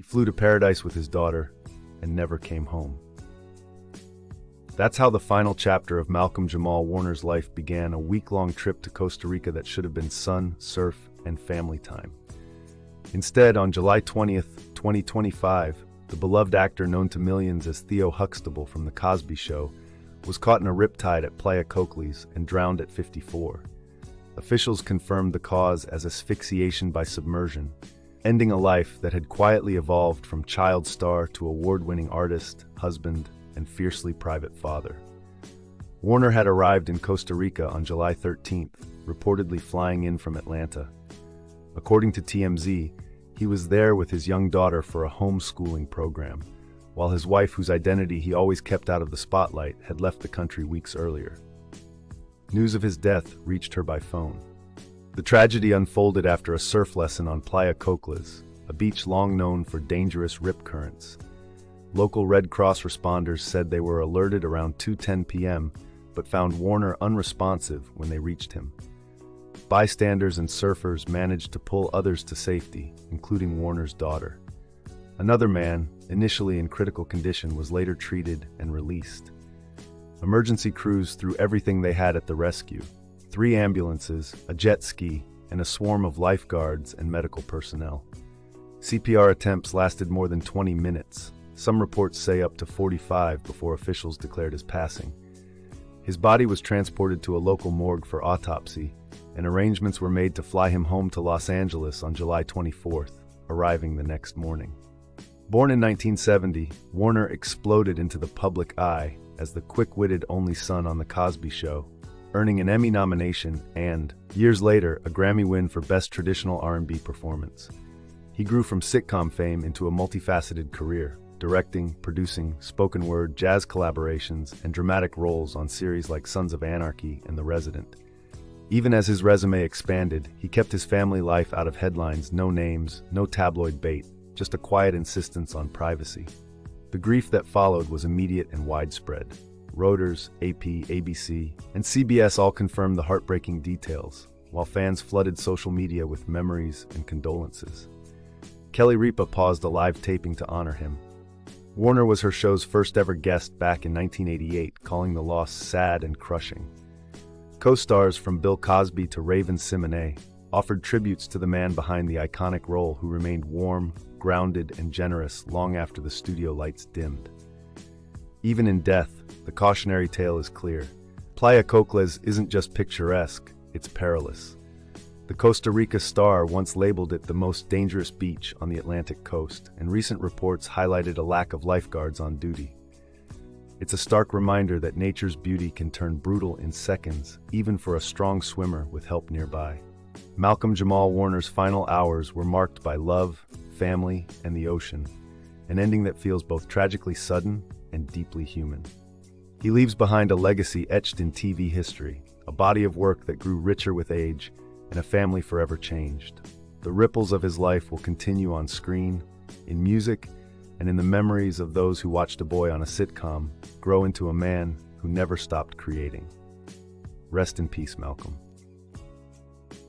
He flew to paradise with his daughter and never came home. That's how the final chapter of Malcolm-Jamal Warner's life began, a week-long trip to Costa Rica that should have been sun, surf, and family time. Instead, on July 20th, 2025, the beloved actor known to millions as Theo Huxtable from The Cosby Show was caught in a riptide at Playa Cocles and drowned at 54. Officials confirmed the cause as asphyxiation by submersion, ending a life that had quietly evolved from child star to award-winning artist, husband, and fiercely private father. Warner had arrived in Costa Rica on July 13th, reportedly flying in from Atlanta. According to TMZ, he was there with his young daughter for a homeschooling program, while his wife, whose identity he always kept out of the spotlight, had left the country weeks earlier. News of his death reached her by phone. The tragedy unfolded after a surf lesson on Playa Cocles, a beach long known for dangerous rip currents. Local Red Cross responders said they were alerted around 2:10 p.m., but found Warner unresponsive when they reached him. Bystanders and surfers managed to pull others to safety, including Warner's daughter. Another man, initially in critical condition, was later treated and released. Emergency crews threw everything they had at the rescue: 3 ambulances, a jet ski, and a swarm of lifeguards and medical personnel. CPR attempts lasted more than 20 minutes. Some reports say up to 45 before officials declared his passing. His body was transported to a local morgue for autopsy, and arrangements were made to fly him home to Los Angeles on July 24th, arriving the next morning. Born in 1970, Warner exploded into the public eye as the quick-witted only son on The Cosby Show, earning an Emmy nomination and, years later, a Grammy win for Best Traditional R&B Performance. He grew from sitcom fame into a multifaceted career, directing, producing, spoken word, jazz collaborations, and dramatic roles on series like Sons of Anarchy and The Resident. Even as his resume expanded, he kept his family life out of headlines: no names, no tabloid bait, just a quiet insistence on privacy. The grief that followed was immediate and widespread. Reuters, AP, ABC, and CBS all confirmed the heartbreaking details, while fans flooded social media with memories and condolences. Kelly Ripa paused a live taping to honor him. Warner was her show's first ever guest back in 1988, calling the loss sad and crushing. Co-stars from Bill Cosby to Raven-Simonet offered tributes to the man behind the iconic role, who remained warm, grounded, and generous long after the studio lights dimmed. Even in death, the cautionary tale is clear. Playa Cocles isn't just picturesque, it's perilous. The Costa Rica Star once labeled it the most dangerous beach on the Atlantic coast, and recent reports highlighted a lack of lifeguards on duty. It's a stark reminder that nature's beauty can turn brutal in seconds, even for a strong swimmer with help nearby. Malcolm-Jamal Warner's final hours were marked by love, family, and the ocean, an ending that feels both tragically sudden and deeply human. He leaves behind a legacy etched in TV history, a body of work that grew richer with age, and a family forever changed. The ripples of his life will continue on screen, in music, and in the memories of those who watched a boy on a sitcom grow into a man who never stopped creating. Rest in peace, Malcolm.